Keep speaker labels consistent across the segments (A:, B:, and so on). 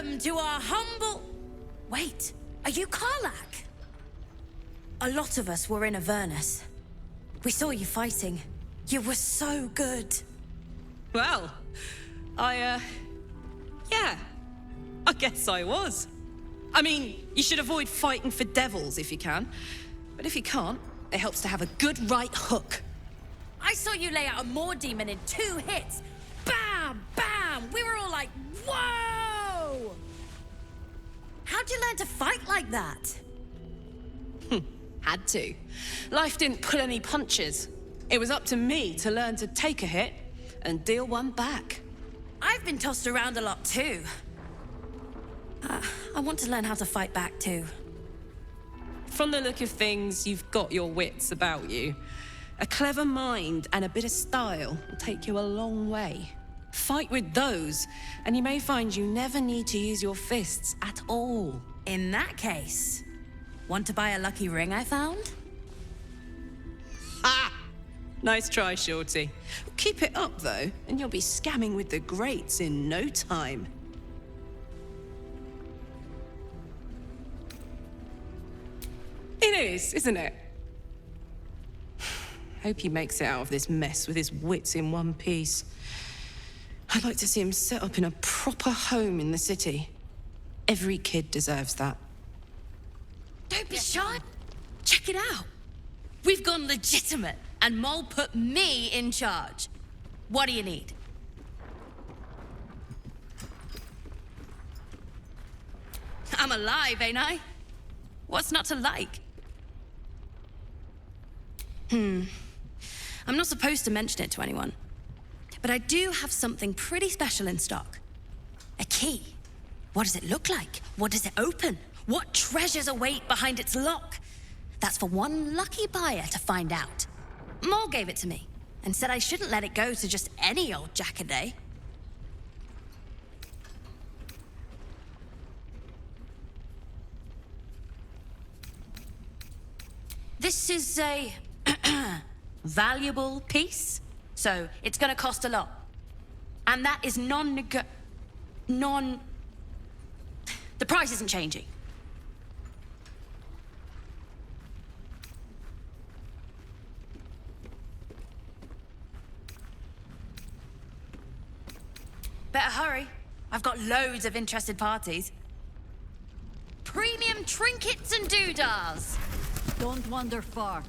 A: Welcome to our humble... Wait, are you Karlak? A lot of us were in Avernus. We saw you fighting. You were so good.
B: Well, yeah, I guess I was. I mean, you should avoid fighting for devils if you can. But if you can't, it helps to have a good right hook.
A: I saw you lay out a Moor demon in 2 hits. Bam! Bam! We were all like, whoa! How'd you learn to fight like that?
B: Had to. Life didn't pull any punches. It was up to me to learn to take a hit and deal one back.
A: I've been tossed around a lot too. I want to learn how to fight back too.
B: From the look of things, you've got your wits about you. A clever mind and a bit of style will take you a long way. Fight with those, and you may find you never need to use your fists at all.
A: In that case, want to buy a lucky ring I found?
B: Ha! Nice try, Shorty. Keep it up, though, and you'll be scamming with the greats in no time. It is, isn't it? Hope he makes it out of this mess with his wits in one piece. I'd like to see him set up in a proper home in the city. Every kid deserves that.
A: Don't be shy. Check it out. We've gone legitimate, and Mole put me in charge. What do you need? I'm alive, ain't I? What's not to like? I'm not supposed to mention it to anyone, but I do have something pretty special in stock. A key. What does it look like? What does it open? What treasures await behind its lock? That's for one lucky buyer to find out. Mole gave it to me and said I shouldn't let it go to just any old jackaday. This is a valuable piece, so it's gonna cost a lot. And that is the price isn't changing. Better hurry. I've got loads of interested parties. Premium trinkets and doodahs.
C: Don't wander far.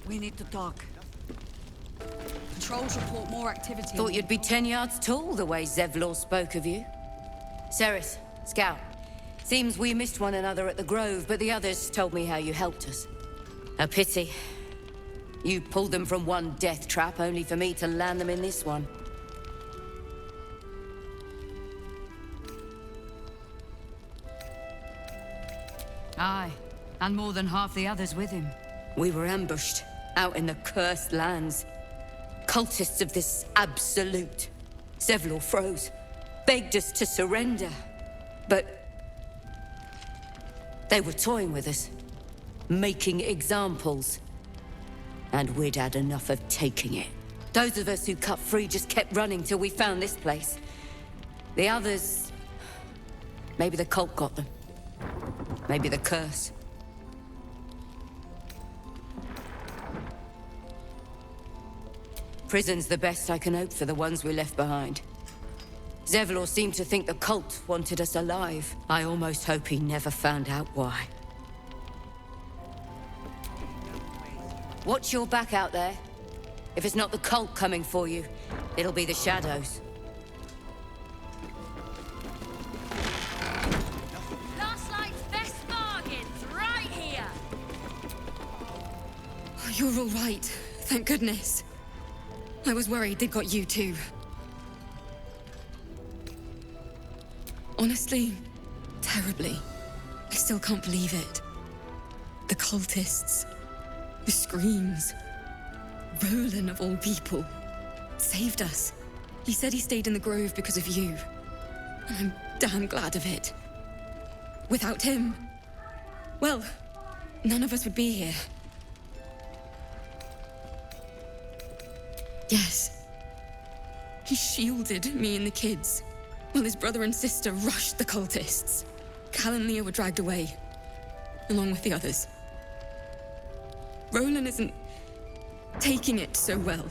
C: We need to talk. Controls report more activity.
D: Thought you'd be 10 yards tall the way Zevlor spoke of you. Ceres, Scout. Seems we missed one another at the Grove, but the others told me how you helped us. A pity. You pulled them from one death trap, only for me to land them in this one.
C: Aye, and more than half the others with him.
D: We were ambushed, out in the cursed lands. Cultists of this absolute. Zevlor froze, begged us to surrender. But they were toying with us, making examples. And we'd had enough of taking it. Those of us who cut free just kept running till we found this place. The others... maybe the cult got them. Maybe the curse. Prison's the best I can hope for the ones we left behind. Zevlor seemed to think the cult wanted us alive. I almost hope he never found out why. Watch your back out there. If it's not the cult coming for you, it'll be the shadows.
A: Last night's best bargains, right here.
E: You're all right. Thank goodness. I was worried they'd got you too. Honestly, terribly. I still can't believe it. The cultists. The screams. Roland, of all people, saved us. He said he stayed in the Grove because of you. And I'm damn glad of it. Without him, well, none of us would be here. Yes. He shielded me and the kids. Well, his brother and sister rushed the cultists. Cal and Leah were dragged away, along with the others. Roland isn't taking it so well.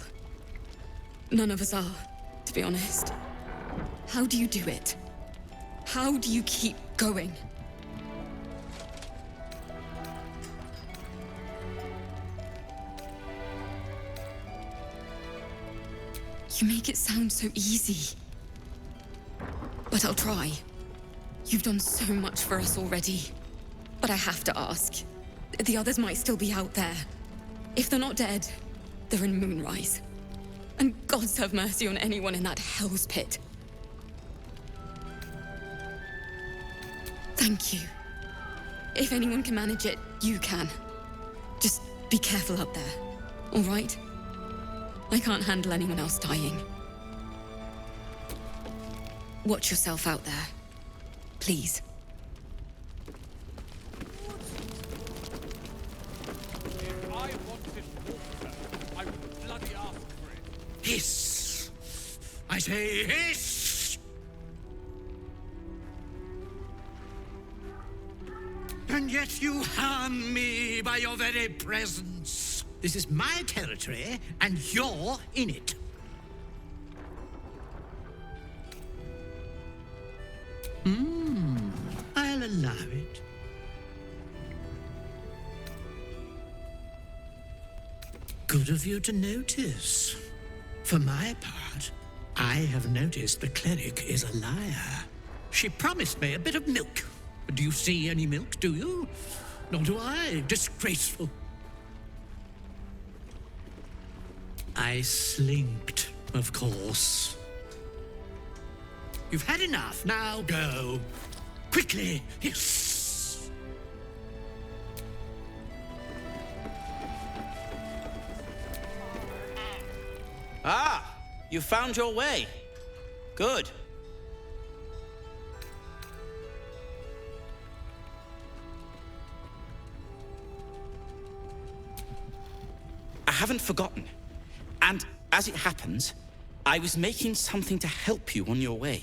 E: None of us are, to be honest. How do you do it? How do you keep going? You make it sound so easy. But I'll try. You've done so much for us already. But I have to ask. The others might still be out there. If they're not dead, they're in Moonrise. And gods have mercy on anyone in that hell's pit. Thank you. If anyone can manage it, you can. Just be careful out there, all right? I can't handle anyone else dying. Watch yourself out there. Please.
F: If I wanted water, I would bloody ask for it.
G: Hiss! I say hiss! And yet you harm me by your very presence. This is my territory, and you're in it. I'll allow it. Good of you to notice. For my part, I have noticed the cleric is a liar. She promised me a bit of milk. Do you see any milk, do you? Nor do I. Disgraceful. I slinked, of course. You've had enough. Now go. Quickly. Yes.
H: Ah, you found your way. Good. I haven't forgotten. And as it happens, I was making something to help you on your way.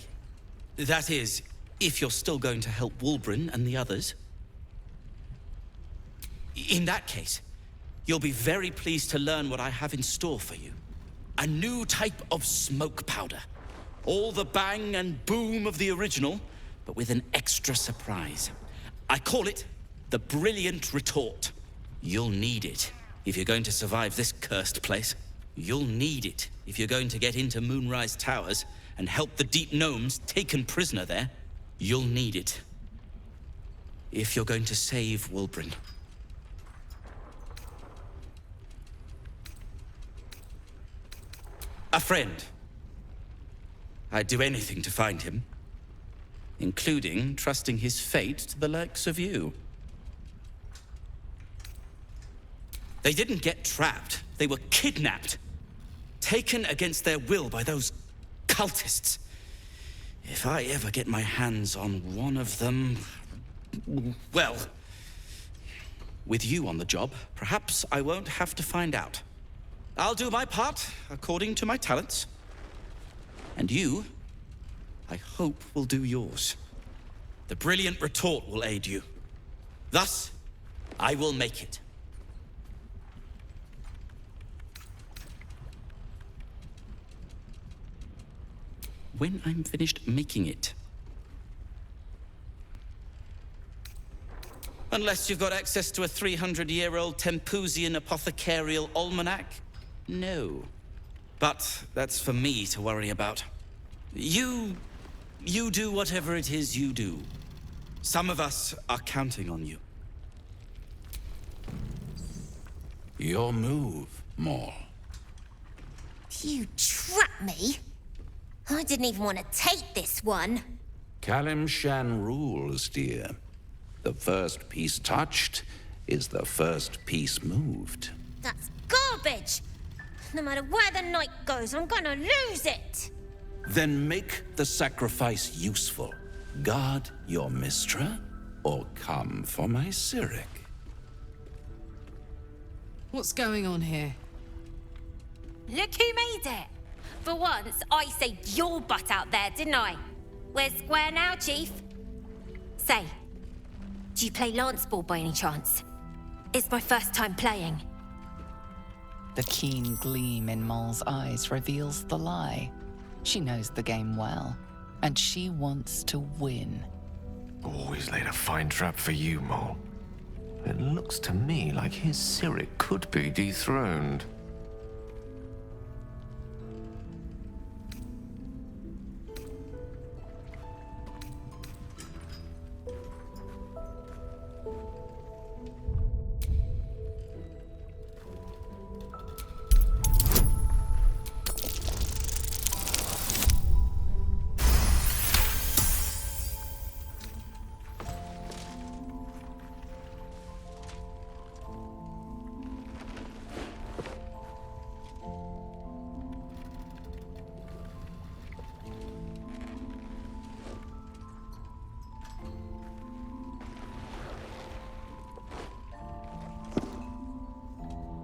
H: That is, if you're still going to help Wulbren and the others. In that case, you'll be very pleased to learn what I have in store for you. A new type of smoke powder. All the bang and boom of the original, but with an extra surprise. I call it the Brilliant Retort. You'll need it if you're going to survive this cursed place. You'll need it if you're going to get into Moonrise Towers and help the Deep Gnomes taken prisoner there. You'll need it if you're going to save Wulbren. A friend. I'd do anything to find him, including trusting his fate to the likes of you. They didn't get trapped. They were kidnapped. Taken against their will by those cultists. If I ever get my hands on one of them... well, with you on the job, perhaps I won't have to find out. I'll do my part according to my talents. And you, I hope, will do yours. The Brilliant Retort will aid you. Thus, I will make it. When I'm finished making it. Unless you've got access to a 300-year-old Tempusian apothecarial almanac? No. But that's for me to worry about. You do whatever it is you do. Some of us are counting on you.
I: Your move, Maul.
J: You trapped me? I didn't even want to take this one.
I: Kalimshan rules, dear. The first piece touched is the first piece moved.
J: That's garbage! No matter where the night goes, I'm gonna lose it!
I: Then make the sacrifice useful. Guard your Mistra, or come for my Cyric.
B: What's going on here?
J: Look who made it! For once, I saved your butt out there, didn't I? We're square now, Chief. Say, do you play lance ball by any chance? It's my first time playing.
K: The keen gleam in Moll's eyes reveals the lie. She knows the game well, and she wants to win.
L: Always laid a fine trap for you, Moll. It looks to me like his Cyric could be dethroned.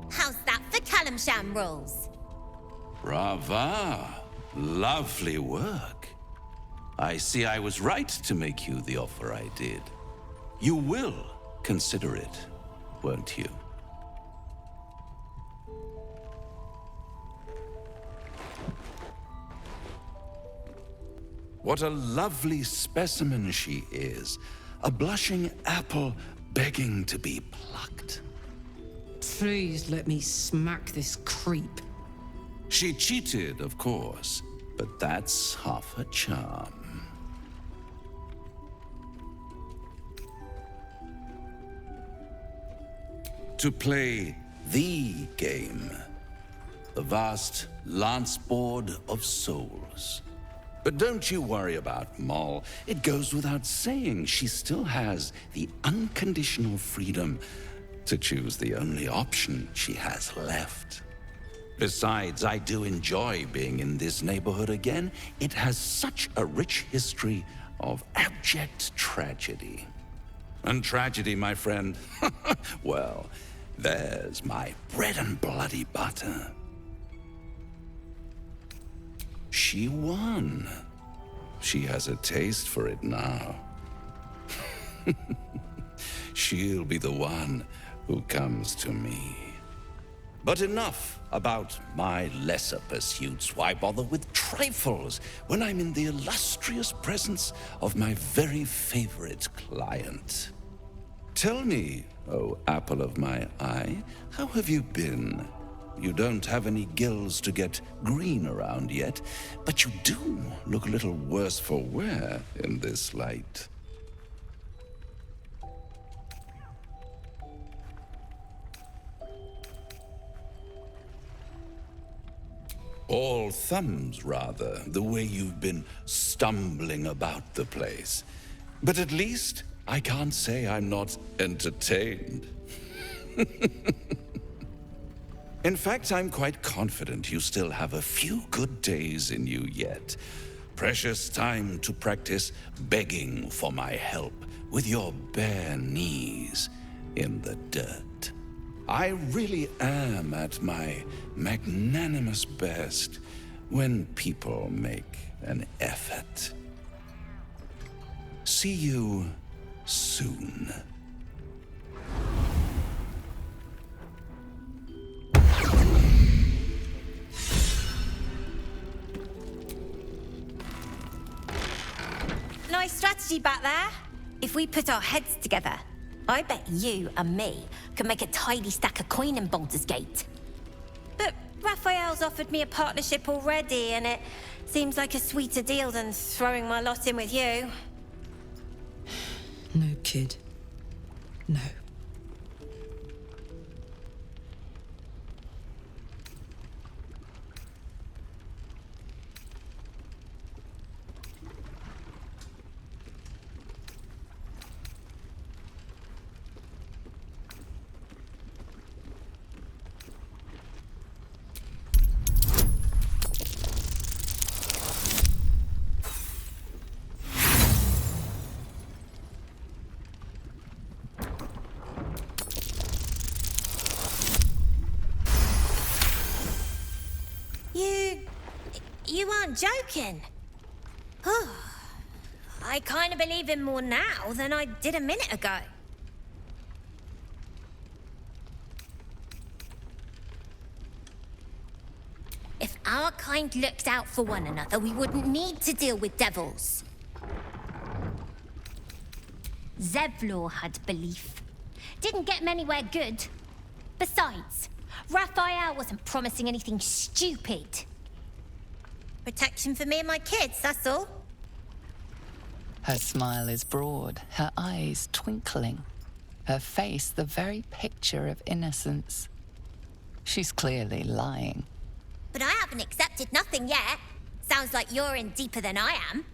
J: How's that for Calamsham rules?
I: Brava! Lovely work. I see I was right to make you the offer I did. You will consider it, won't you? What a lovely specimen she is. A blushing apple begging to be plucked.
B: Please let me smack this creep.
I: She cheated, of course, but that's half her charm. To play the game, the vast lance board of souls. But don't you worry about Moll. It goes without saying she still has the unconditional freedom to choose the only option she has left. Besides, I do enjoy being in this neighborhood again. It has such a rich history of abject tragedy. And tragedy, my friend, well, there's my bread and bloody butter. She won. She has a taste for it now. She'll be the one who comes to me. But enough about my lesser pursuits. Why bother with trifles when I'm in the illustrious presence of my very favorite client? Tell me, oh apple of my eye, how have you been? You don't have any gills to get green around yet, but you do look a little worse for wear in this light. All thumbs, rather, the way you've been stumbling about the place. But at least I can't say I'm not entertained. In fact, I'm quite confident you still have a few good days in you yet. Precious time to practice begging for my help with your bare knees in the dirt. I really am at my magnanimous best when people make an effort. See you soon.
J: Nice strategy back there. If we put our heads together, I bet you and me could make a tidy stack of coin in Baldur's Gate. But Raphael's offered me a partnership already, and it seems like a sweeter deal than throwing my lot in with you.
B: No, kid. No.
J: You aren't joking. I kind of believe him more now than I did a minute ago. If our kind looked out for one another, we wouldn't need to deal with devils. Zevlor had belief. Didn't get him anywhere good. Besides, Raphael wasn't promising anything stupid. Protection for me and my kids, that's all.
K: Her smile is broad, her eyes twinkling, her face the very picture of innocence. She's clearly lying.
J: But I haven't accepted nothing yet. Sounds like you're in deeper than I am.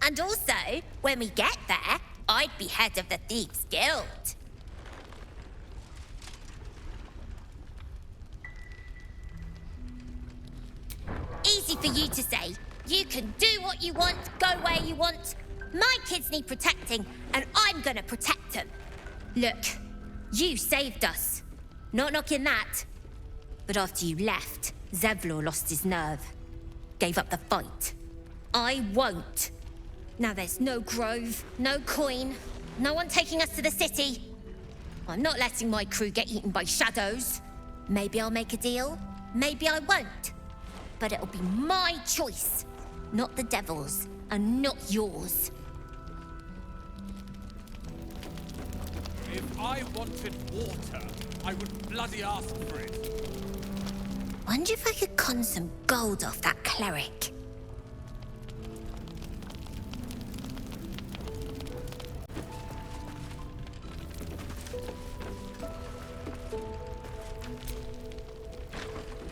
J: And also, when we get there, I'd be head of the Thieves' Guild. Easy for you to say. You can do what you want, go where you want. My kids need protecting, and I'm gonna protect them. Look, you saved us. Not knocking that. But after you left, Zevlor lost his nerve. Gave up the fight. I won't. Now there's no grove, no coin, no one taking us to the city. I'm not letting my crew get eaten by shadows. Maybe I'll make a deal, maybe I won't. But it'll be my choice, not the devil's, and not yours.
F: If I wanted water, I would bloody ask for it.
J: Wonder if I could con some gold off that cleric.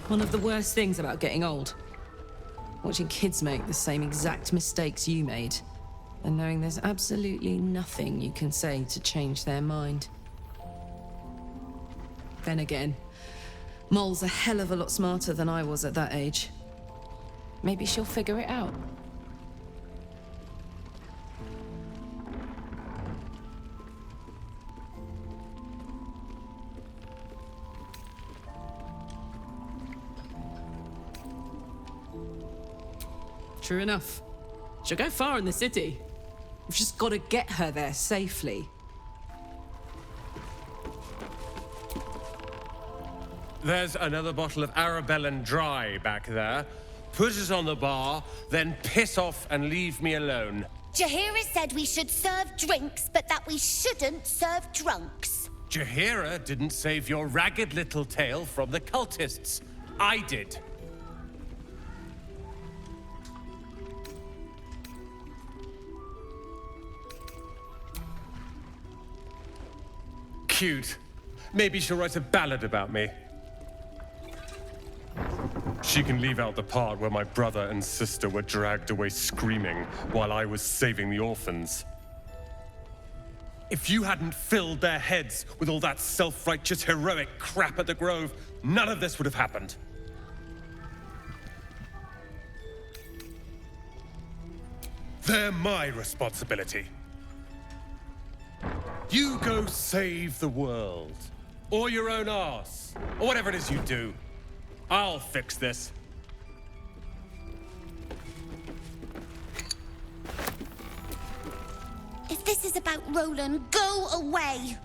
B: One of the worst things about getting old. Watching kids make the same exact mistakes you made. And knowing there's absolutely nothing you can say to change their mind. Then again, Mole's a hell of a lot smarter than I was at that age. Maybe she'll figure it out. True enough. She'll go far in the city. We've just got to get her there safely.
M: There's another bottle of Arabellan Dry back there. Put it on the bar, then piss off and leave me alone.
J: Jaheira said we should serve drinks, but that we shouldn't serve drunks.
M: Jaheira didn't save your ragged little tail from the cultists. I did. Cute. Maybe she'll write a ballad about me. She can leave out the part where my brother and sister were dragged away screaming while I was saving the orphans. If you hadn't filled their heads with all that self-righteous heroic crap at the Grove, none of this would have happened. They're my responsibility. You go save the world. Or your own arse. Or whatever it is you do. I'll fix this.
J: If this is about Roland, go away!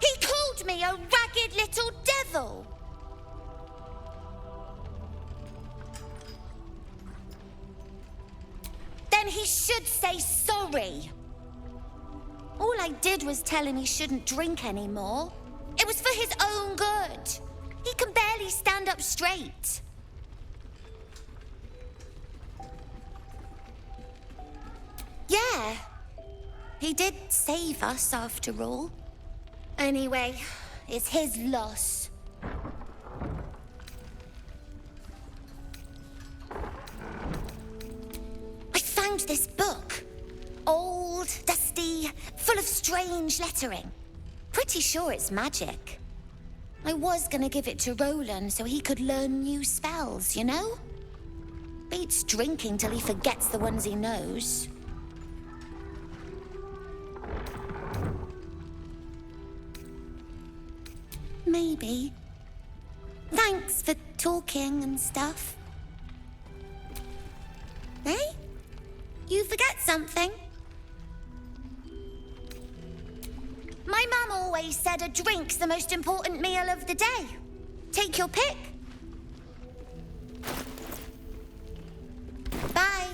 J: He called me a ragged little devil! Then he should say sorry. All I did was tell him he shouldn't drink anymore. It was for his own good. He can barely stand up straight. Yeah.
N: he did save us after all. Anyway, it's his loss. I found this book. Old, dusty, full of strange lettering. Pretty sure it's magic. I was gonna give it to Roland so he could learn new spells, you know? Beats drinking till he forgets the ones he knows. Maybe. Thanks for talking and stuff. Hey? You forget something? My mum always said a drink's the most important meal of the day. Take your pick. Bye.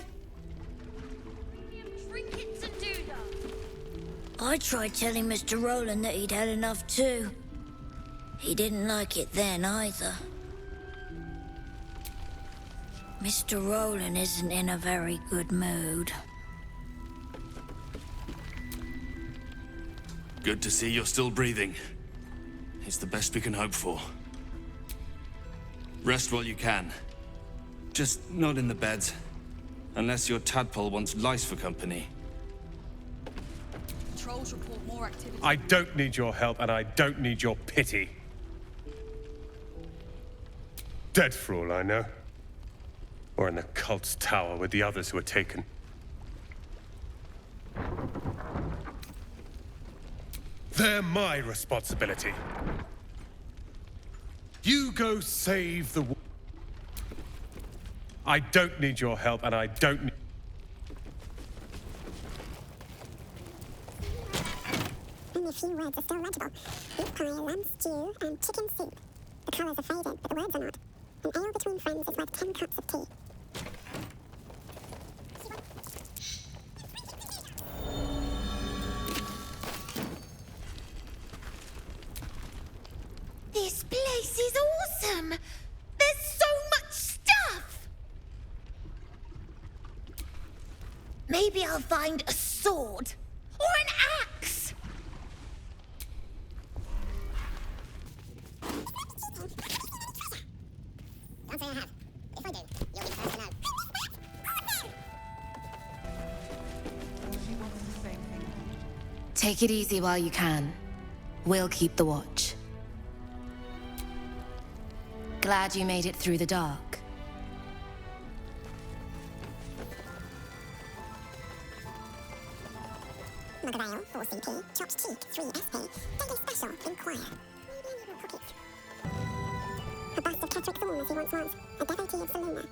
A: Trinkets and doodah.
O: I tried telling Mr. Roland that he'd had enough too. He didn't like it then either. Mr. Roland isn't in a very good mood.
P: Good to see you're still breathing. It's the best we can hope for. Rest while you can. Just not in the beds. Unless your tadpole wants lice for company.
C: Patrols report more activity.
M: I don't need your help, and I don't need your pity. Dead for all I know. Or in the cult's tower with the others who were taken. They're my responsibility. You go save the... I don't need your help, and I don't need...
Q: Only a few words are still legible. Beef pie, lamb stew, and chicken soup. The colours are faded, but the words are not. An ale between friends is worth 10 cups of tea.
N: This place is awesome! There's so much stuff! Maybe I'll find a sword or an axe!
Q: Don't say I have. If I do, you'll be first to know.
D: Take it easy while you can. We'll keep the watch. Glad you made it through the dark.
Q: Mug of ale, 4 CP. Chopped cheek, 3 SP. Daily special, inquire. Maybe a little cookies. A bust of Kettrick Thorn as he once was. A devotee of Seluna.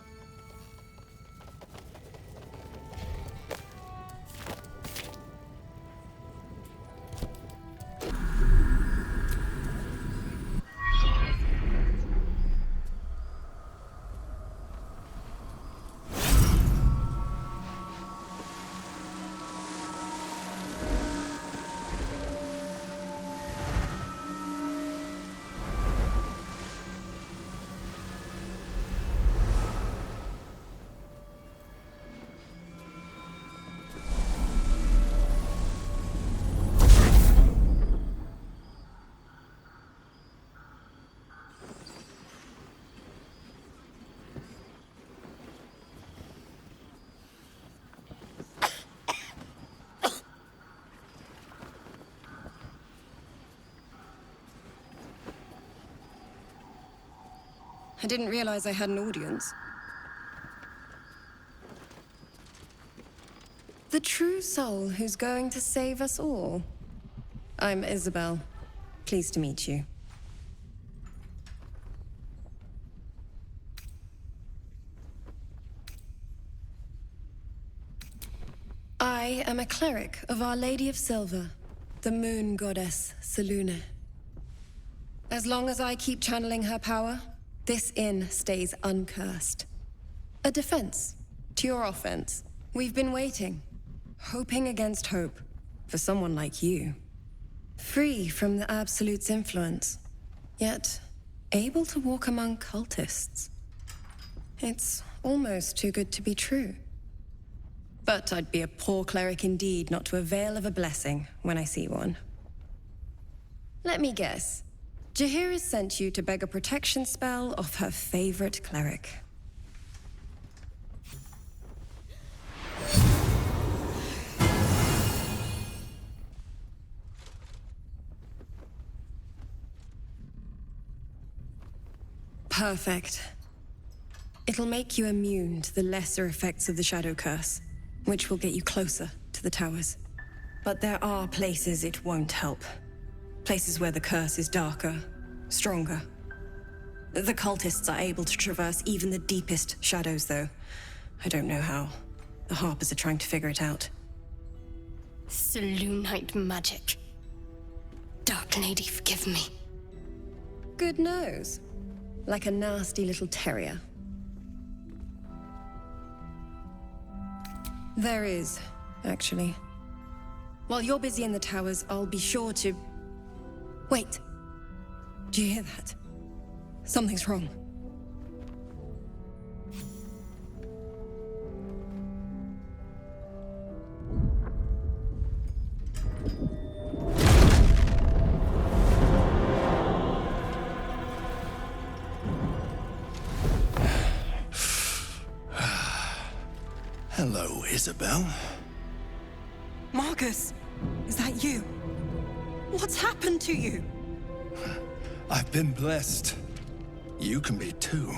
E: I didn't realize I had an audience. The true soul who's going to save us all. I'm Isabel. Pleased to meet you. I am a cleric of Our Lady of Silver, the moon goddess Seluna. As long as I keep channeling her power, this inn stays uncursed. A defense to your offense. We've been waiting, hoping against hope, for someone like you. Free from the Absolute's influence, yet able to walk among cultists. It's almost too good to be true.
R: But I'd be a poor cleric indeed not to avail of a blessing when I see one. Let me guess. Jaheira's sent you to beg a protection spell off her favorite cleric. Perfect. It'll make you immune to the lesser effects of the Shadow Curse, which will get you closer to the towers. But there are places it won't help. Places where the curse is darker, stronger. The cultists are able to traverse even the deepest shadows, though. I don't know how. The Harpers are trying to figure it out.
A: Selûnite magic. Dark Lady, forgive me.
R: Good nose. Like a nasty little terrier. There is, actually. While you're busy in the towers, I'll be sure to... Wait. Do you hear that? Something's wrong.
S: Hello, Isabel.
R: Marcus, is that you? What's happened to you?
S: I've been blessed. You can be too.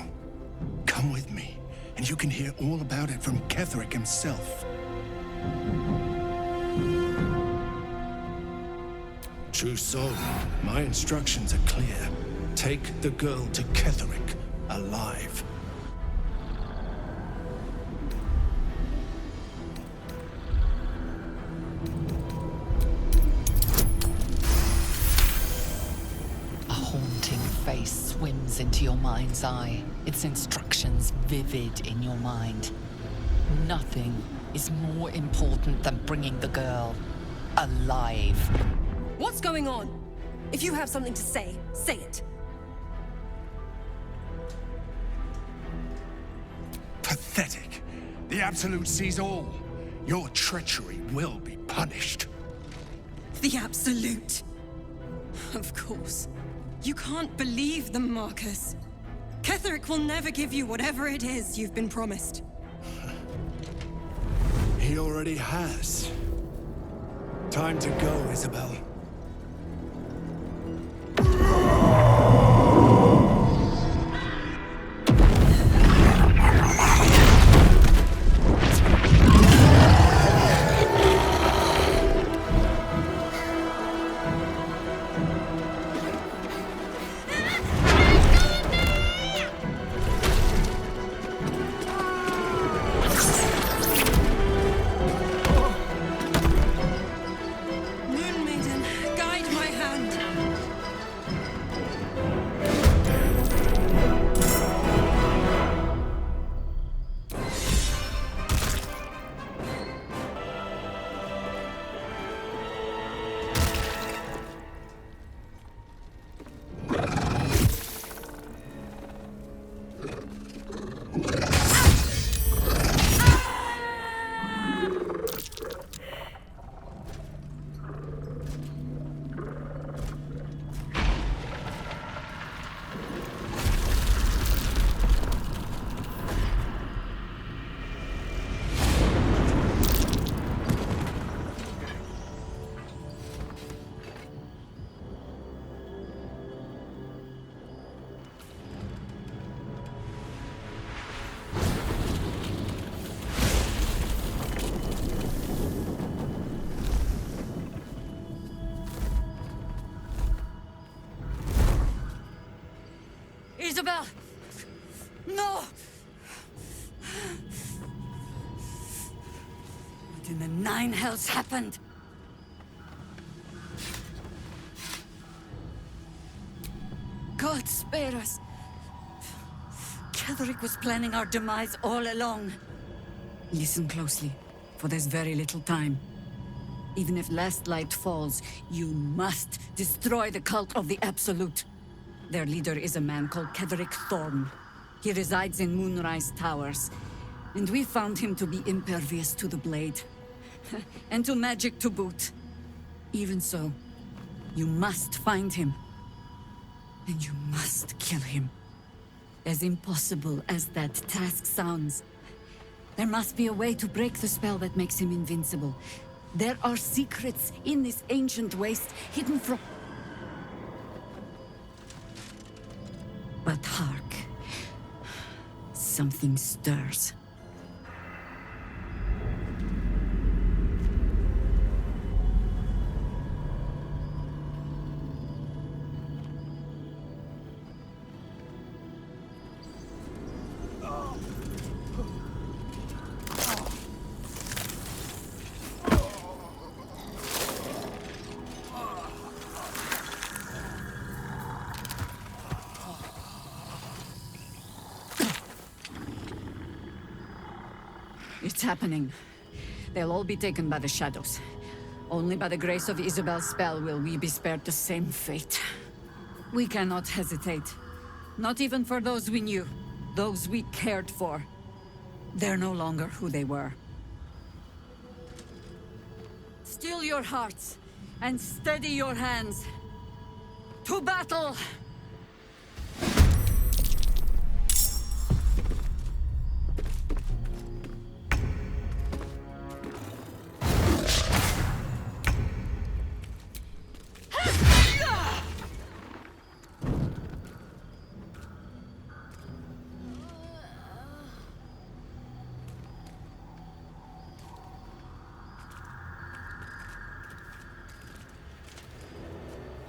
S: Come with me, and you can hear all about it from Ketherick himself. True soul, my instructions are clear. Take the girl to Ketherick, alive.
K: Face swims into your mind's eye, its instructions vivid in your mind. Nothing is more important than bringing the girl alive.
R: What's going on? If you have something to say, say it.
S: Pathetic. The Absolute sees all. Your treachery will be punished.
R: The Absolute. Of course. You can't believe them, Marcus. Ketherick will never give you whatever it is you've been promised.
S: He already has. Time to go, Isabel.
C: Isabel! No! What in the nine hells happened? God spare us. Ketherick was planning our demise all along. Listen closely, for there's very little time. Even if last light falls, you must destroy the cult of the Absolute. Their leader is a man called Ketherick Thorn. He resides in Moonrise Towers. And we found him to be impervious to the blade. And to magic to boot. Even so, you must find him. And you must kill him. As impossible as that task sounds, there must be a way to break the spell that makes him invincible. There are secrets in this ancient waste hidden from... But hark. Something stirs. It's happening. They'll all be taken by the shadows. Only by the grace of Isabel's spell will we be spared the same fate. We cannot hesitate. Not even for those we knew. Those we cared for. They're no longer who they were. Still your hearts, and steady your hands. To battle!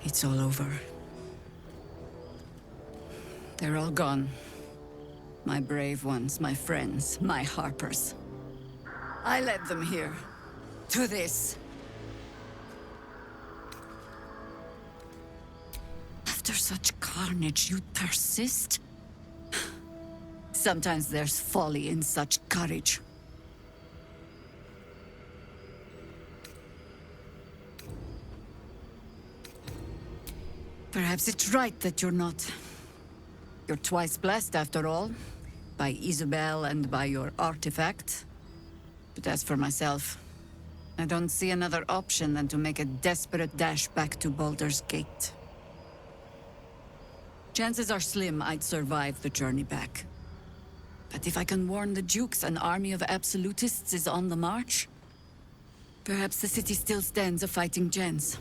C: It's all over. They're all gone. My brave ones, my friends, my Harpers. I led them here. To this. After such carnage, you persist? Sometimes there's folly in such courage. Perhaps it's right that you're not. You're twice blessed, after all. By Isabel and by your artifact. But as for myself, I don't see another option than to make a desperate dash back to Baldur's Gate. Chances are slim I'd survive the journey back. But if I can warn the Dukes an army of absolutists is on the march, perhaps the city still stands a fighting chance.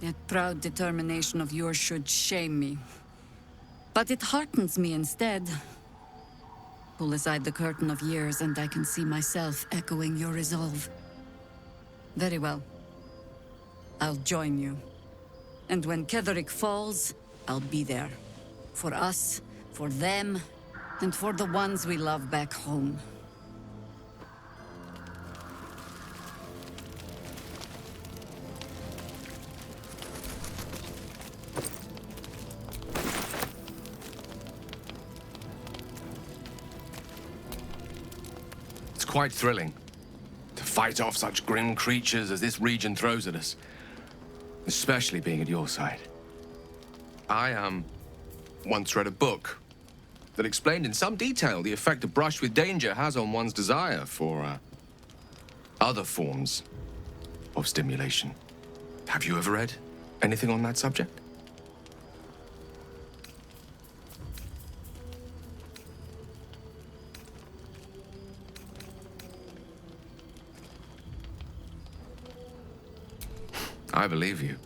C: That proud determination of yours should shame me. But it heartens me instead. Pull aside the curtain of years and I can see myself echoing your resolve. Very well. I'll join you. And when Ketheric falls, I'll be there. For us, for them, and for the ones we love back home.
L: Quite thrilling to fight off such grim creatures as this region throws at us, especially being at your side. I once read a book that explained in some detail the effect a brush with danger has on one's desire for other forms of stimulation. Have you ever read anything on that subject? I believe you.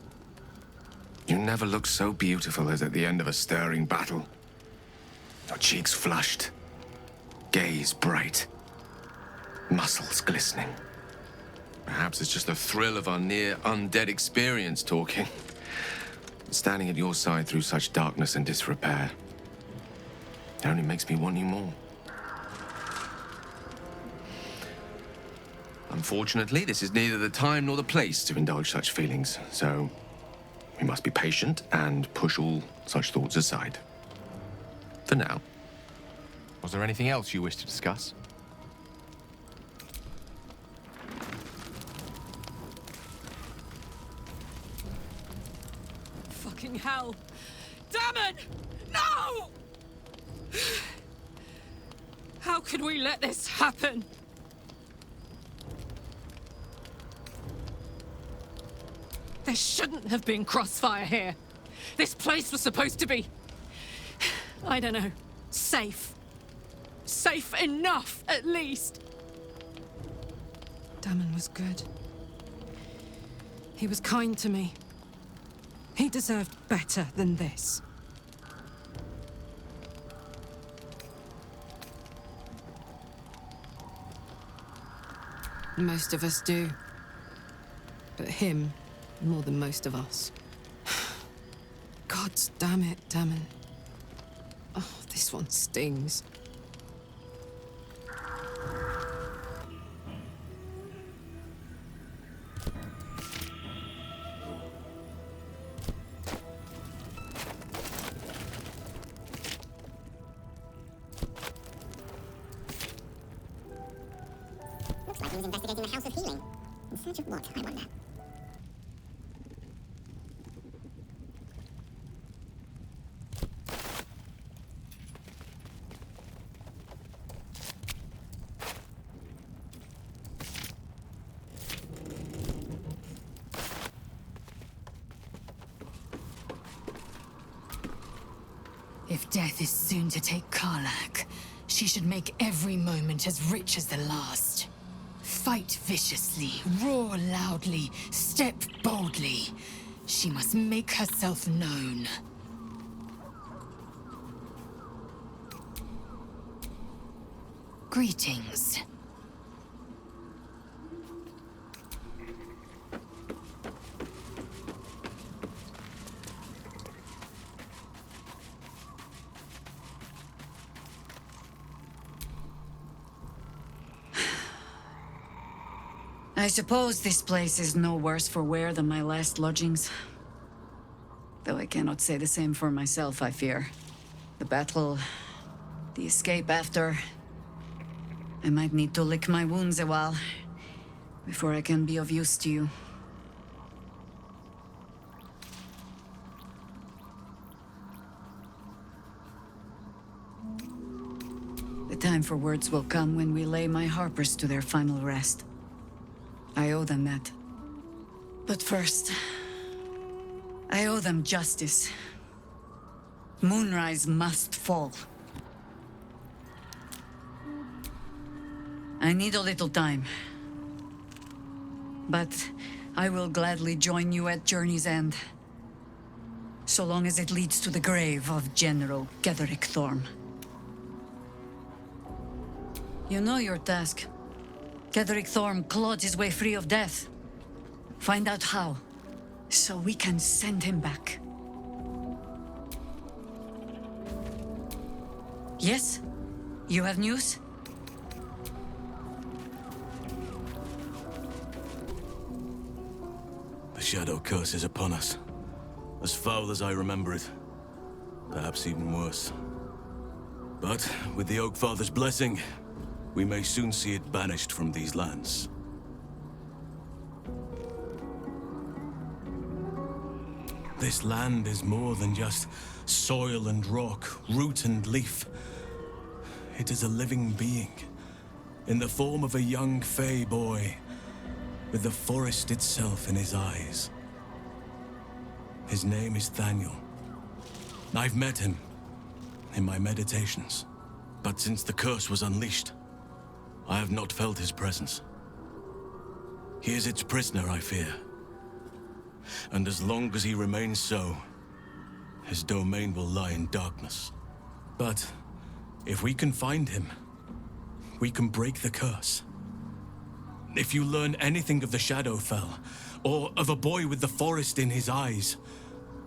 L: You never look so beautiful as at the end of a stirring battle. Your cheeks flushed, gaze bright, muscles glistening. Perhaps it's just the thrill of our near undead experience talking. Standing at your side through such darkness and disrepair, it only makes me want you more. Unfortunately, this is neither the time nor the place to indulge such feelings, so we must be patient and push all such thoughts aside. For now. Was there anything else you wish to discuss?
B: Fucking hell! Damn it!
C: No! How could we let this happen? There shouldn't have been crossfire here. This place was supposed to be... I don't know, safe. Safe enough, at least. Damon was good. He was kind to me. He deserved better than this. Most of us do. But him, more than most of us. God damn it, Damon. Oh, this one stings.
Q: Looks like he was investigating the House of Healing. In search of what, I wonder?
C: If death is soon to take Karlak, she should make every moment as rich as the last. Fight viciously, roar loudly, step boldly. She must make herself known. Greetings. I suppose this place is no worse for wear than my last lodgings. Though I cannot say the same for myself, I fear. The battle, the escape after... I might need to lick my wounds a while before I can be of use to you. The time for words will come when we lay my harpers to their final rest. I owe them that. But first, I owe them justice. Moonrise must fall. I need a little time. But I will gladly join you at Journey's End. So long as it leads to the grave of General Ketherick Thorm. You know your task. Ketherick Thorm clawed his way free of death. Find out how, so we can send him back. Yes? You have news?
T: The Shadow Curse is upon us. As foul as I remember it. Perhaps even worse. But with the Oak Father's blessing, we may soon see it banished from these lands. This land is more than just soil and rock, root and leaf. It is a living being, in the form of a young Fey boy, with the forest itself in his eyes. His name is Thaniel. I've met him in my meditations, but since the curse was unleashed, I have not felt his presence. He is its prisoner, I fear. And as long as he remains so, his domain will lie in darkness. But if we can find him, we can break the curse. If you learn anything of the Shadowfell, or of a boy with the forest in his eyes,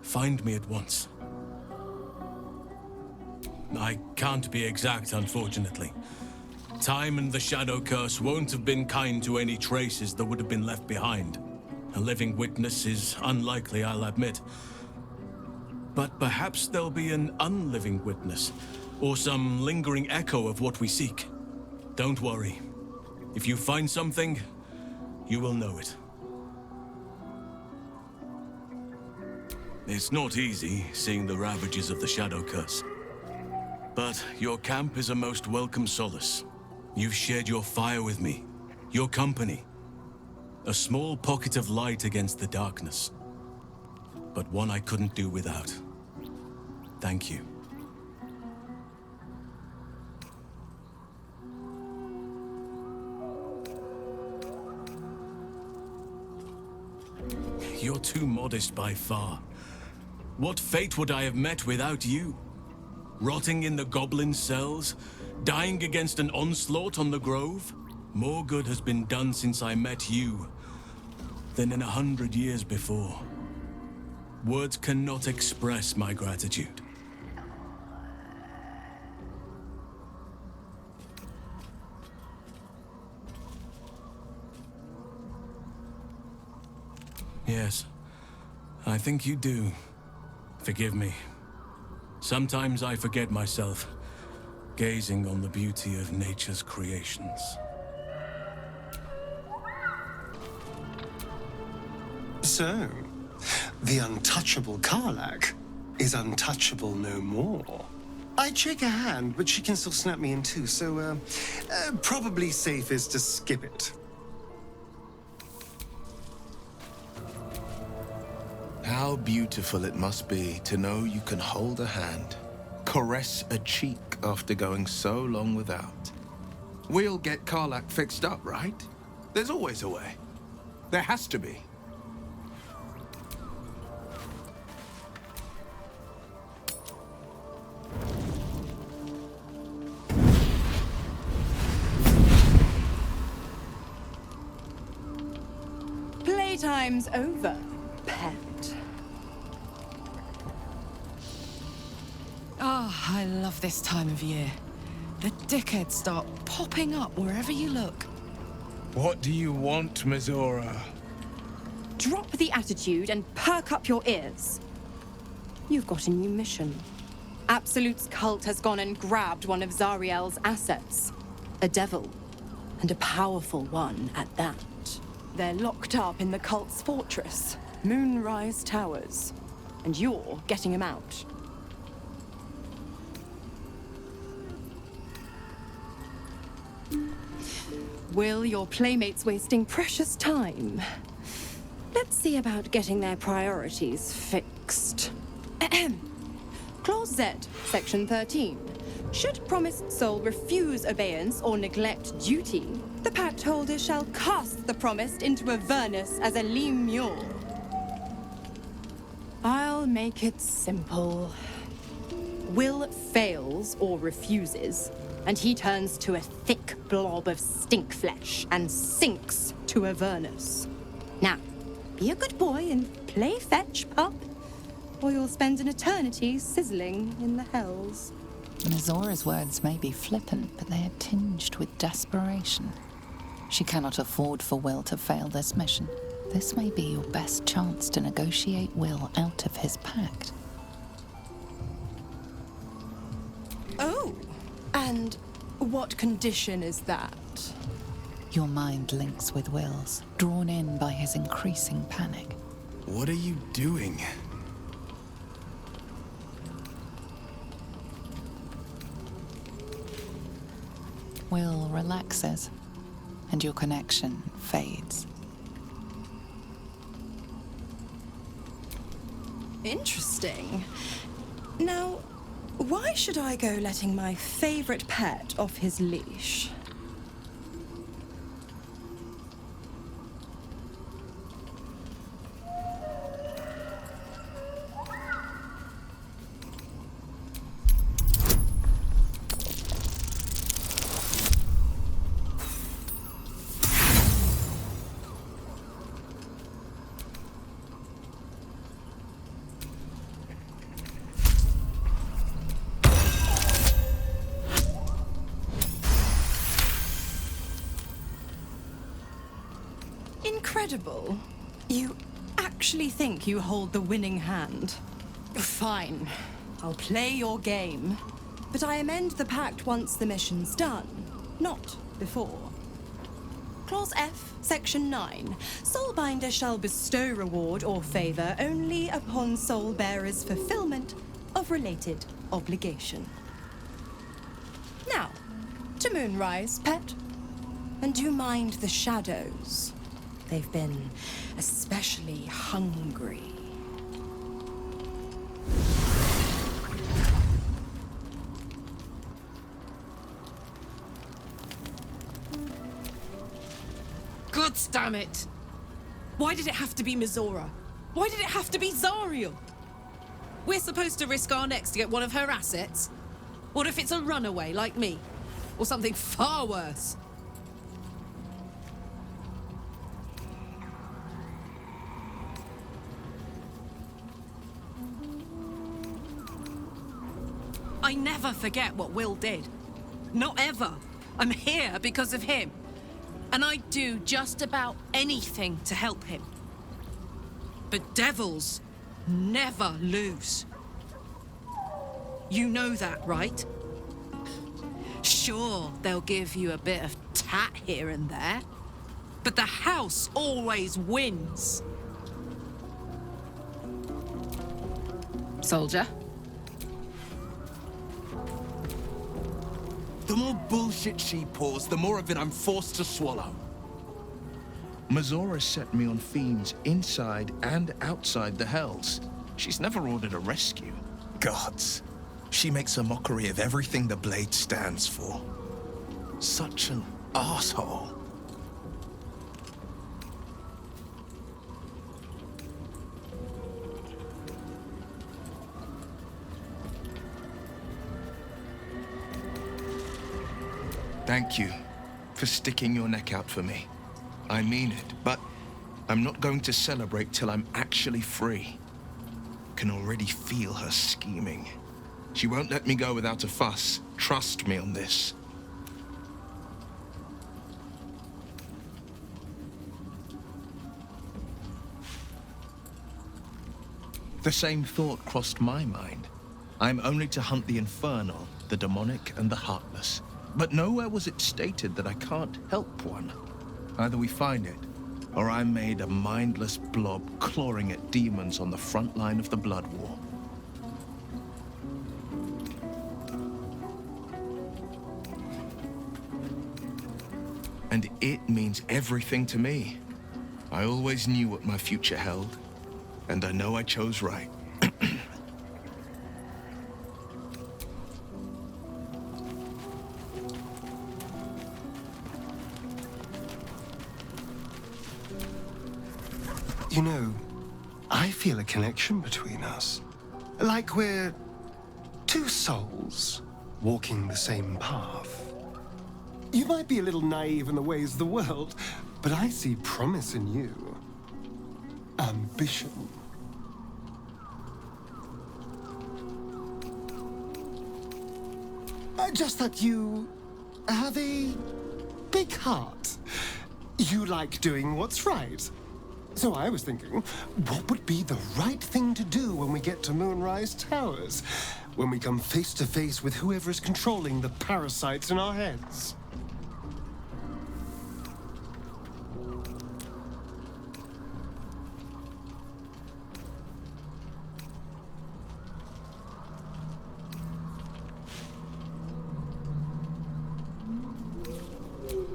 T: find me at once. I can't be exact, unfortunately. Time and the Shadow Curse won't have been kind to any traces that would have been left behind. A living witness is unlikely, I'll admit. But perhaps there'll be an unliving witness, or some lingering echo of what we seek. Don't worry. If you find something, you will know it. It's not easy, seeing the ravages of the Shadow Curse. But your camp is a most welcome solace. You've shared your fire with me, your company. A small pocket of light against the darkness. But one I couldn't do without. Thank you. You're too modest by far. What fate would I have met without you? Rotting in the goblin cells? Dying against an onslaught on the grove? More good has been done since I met you than in 100 years before. Words cannot express my gratitude. Yes, I think you do. Forgive me. Sometimes I forget myself, gazing on the beauty of nature's creations.
U: So, the untouchable Karlach is untouchable no more. I'd shake her hand, but she can still snap me in two, so, probably safest to skip it.
L: How beautiful it must be to know you can hold a hand, caress a cheek after going so long without. We'll get Karlach fixed up, right? There's always a way. There has to be.
B: Playtime's over, pet. Ah, I love this time of year. The dickheads start popping up wherever you look.
V: What do you want, Mizora?
B: Drop the attitude and perk up your ears. You've got a new mission. Absolute's cult has gone and grabbed one of Zariel's assets. A devil. And a powerful one at that. They're locked up in the cult's fortress, Moonrise Towers. And you're getting him out. Will, your playmate's wasting precious time. Let's see about getting their priorities fixed. Clause Z, Section 13. Should promised soul refuse obeyance or neglect duty, the pact holder shall cast the promised into Avernus as a lemure. I'll make it simple. Will fails or refuses, and he turns to a thick blob of stink flesh and sinks to Avernus. Now, be a good boy and play fetch, pup, or you'll spend an eternity sizzling in the hells.
K: Mizora's words may be flippant, but they are tinged with desperation. She cannot afford for Will to fail this mission. This may be your best chance to negotiate Will out of his pact.
B: Oh, and what condition is that?
K: Your mind links with Will's, drawn in by his increasing panic.
L: What are you doing?
K: Will relaxes, and your connection fades.
B: Interesting. Now, why should I go letting my favorite pet off his leash? Incredible. You actually think you hold the winning hand? Fine. I'll play your game. But I amend the pact once the mission's done, not before.
G: Clause F, Section 9. Soulbinder shall bestow reward or favor only upon soul bearer's fulfillment of related obligation. Now, to Moonrise, pet. And do mind the shadows. They've been especially hungry.
B: God damn it! Why did it have to be Mizora? Why did it have to be Zariel? We're supposed to risk our necks to get one of her assets? What if it's a runaway like me? Or something far worse? I never forget what Will did. Not ever. I'm here because of him. And I'd do just about anything to help him. But devils never lose. You know that, right? Sure, they'll give you a bit of tat here and there, but the house always wins. Soldier?
H: The more bullshit she pours, the more of it I'm forced to swallow.
S: Mizora set me on fiends inside and outside the Hells. She's never ordered a rescue.
H: Gods. She makes a mockery of everything the Blade stands for. Such an asshole.
S: Thank you for sticking your neck out for me. I mean it, but I'm not going to celebrate till I'm actually free. Can already feel her scheming. She won't let me go without a fuss. Trust me on this. The same thought crossed my mind. I'm only to hunt the infernal, the demonic, and the heartless. But nowhere was it stated that I can't help one. Either we find it, or I'm made a mindless blob clawing at demons on the front line of the Blood War. And it means everything to me. I always knew what my future held, and I know I chose right.
U: You know, I feel a connection between us. Like we're two souls walking the same path. You might be a little naive in the ways of the world, but I see promise in you. Ambition. Just that you have a big heart. You like doing what's right. So I was thinking, what would be the right thing to do when we get to Moonrise Towers? When we come face to face with whoever is controlling the parasites in our heads?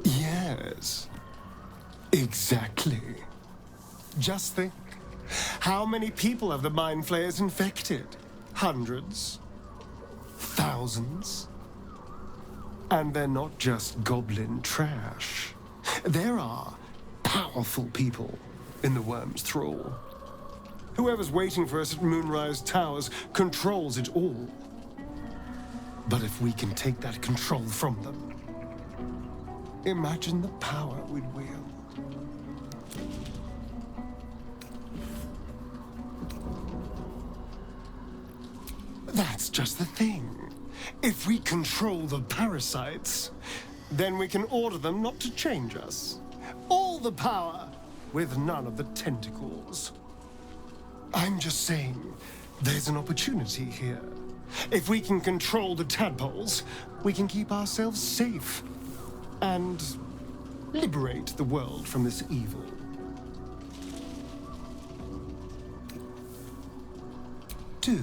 U: Yes. Exactly. Just think, how many people have the Mind Flayers infected? Hundreds? Thousands? And they're not just goblin trash. There are powerful people in the Worm's thrall. Whoever's waiting for us at Moonrise Towers controls it all. But if we can take that control from them, imagine the power we'd wield. That's just the thing. If we control the parasites, then we can order them not to change us. All the power, with none of the tentacles. I'm just saying, there's an opportunity here. If we can control the tadpoles, we can keep ourselves safe. And liberate the world from this evil. Do.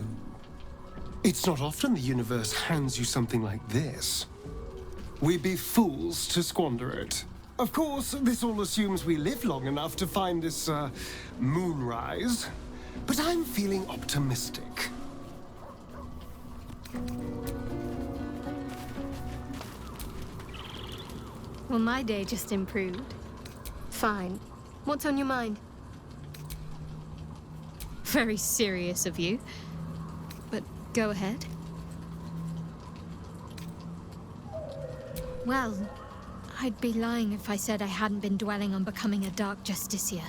U: It's not often the universe hands you something like this. We'd be fools to squander it. Of course, this all assumes we live long enough to find this, moonrise. But I'm feeling optimistic.
F: Well, my day just improved. Fine. What's on your mind? Very serious of you. But go ahead. Well, I'd be lying if I said I hadn't been dwelling on becoming a Dark Justiciar.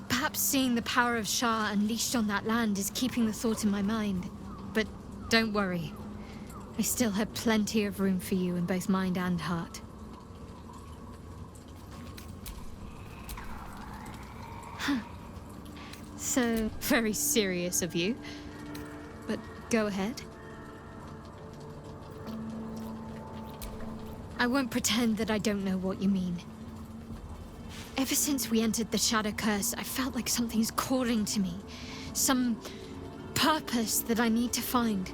F: Perhaps seeing the power of Shah unleashed on that land is keeping the thought in my mind. But don't worry. I still have plenty of room for you in both mind and heart. So, very serious of you. But go ahead. I won't pretend that I don't know what you mean. Ever since we entered the Shadow Curse, I felt like something's calling to me. Some purpose that I need to find.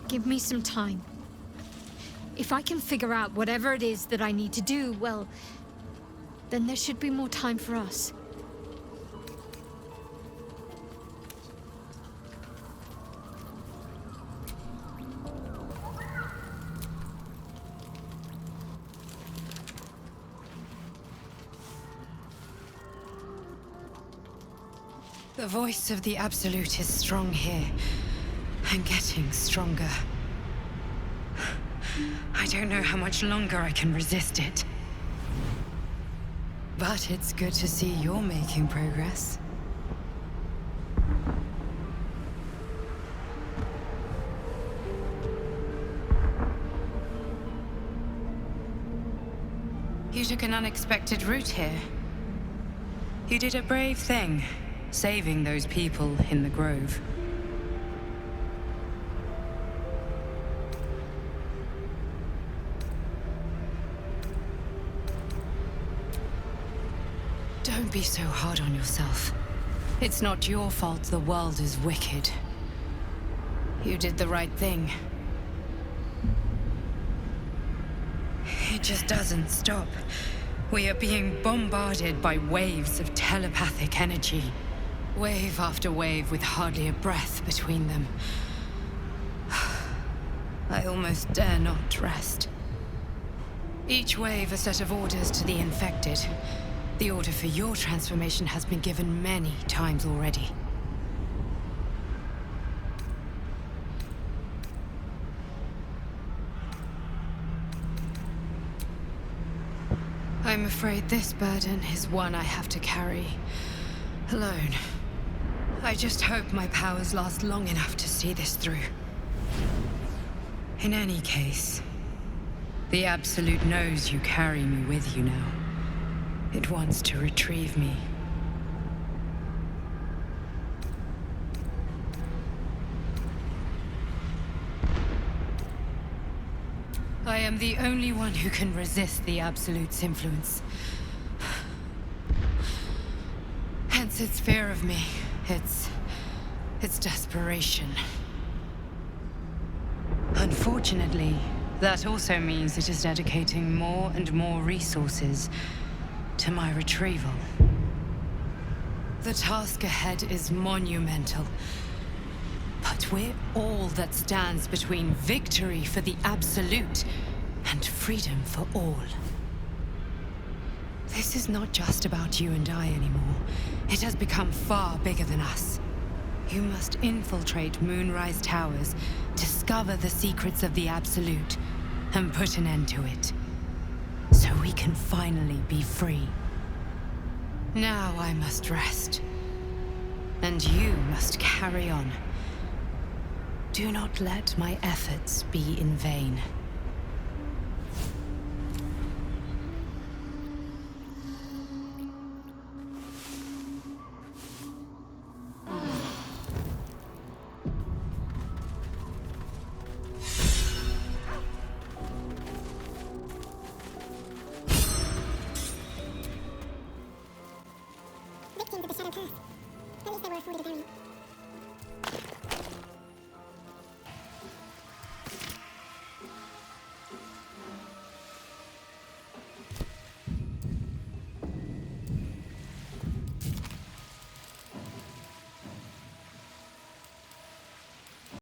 F: Give me some time. If I can figure out whatever it is that I need to do, well, then there should be more time for us.
I: The voice of the Absolute is strong here, and getting stronger. I don't know how much longer I can resist it. But it's good to see you're making progress. You took an unexpected route here. You did a brave thing. Saving those people in the grove. Don't be so hard on yourself. It's not your fault the world is wicked. You did the right thing. It just doesn't stop. We are being bombarded by waves of telepathic energy. Wave after wave with hardly a breath between them. I almost dare not rest. Each wave a set of orders to the infected. The order for your transformation has been given many times already. I'm afraid this burden is one I have to carry alone. I just hope my powers last long enough to see this through. In any case, the Absolute knows you carry me with you now. It wants to retrieve me. I am the only one who can resist the Absolute's influence. Hence its fear of me. Its desperation. Unfortunately, that also means it is dedicating more and more resources to my retrieval. The task ahead is monumental. But we're all that stands between victory for the Absolute and freedom for all. This is not just about you and I anymore. It has become far bigger than us. You must infiltrate Moonrise Towers, discover the secrets of the Absolute, and put an end to it. So we can finally be free. Now I must rest. And you must carry on. Do not let my efforts be in vain.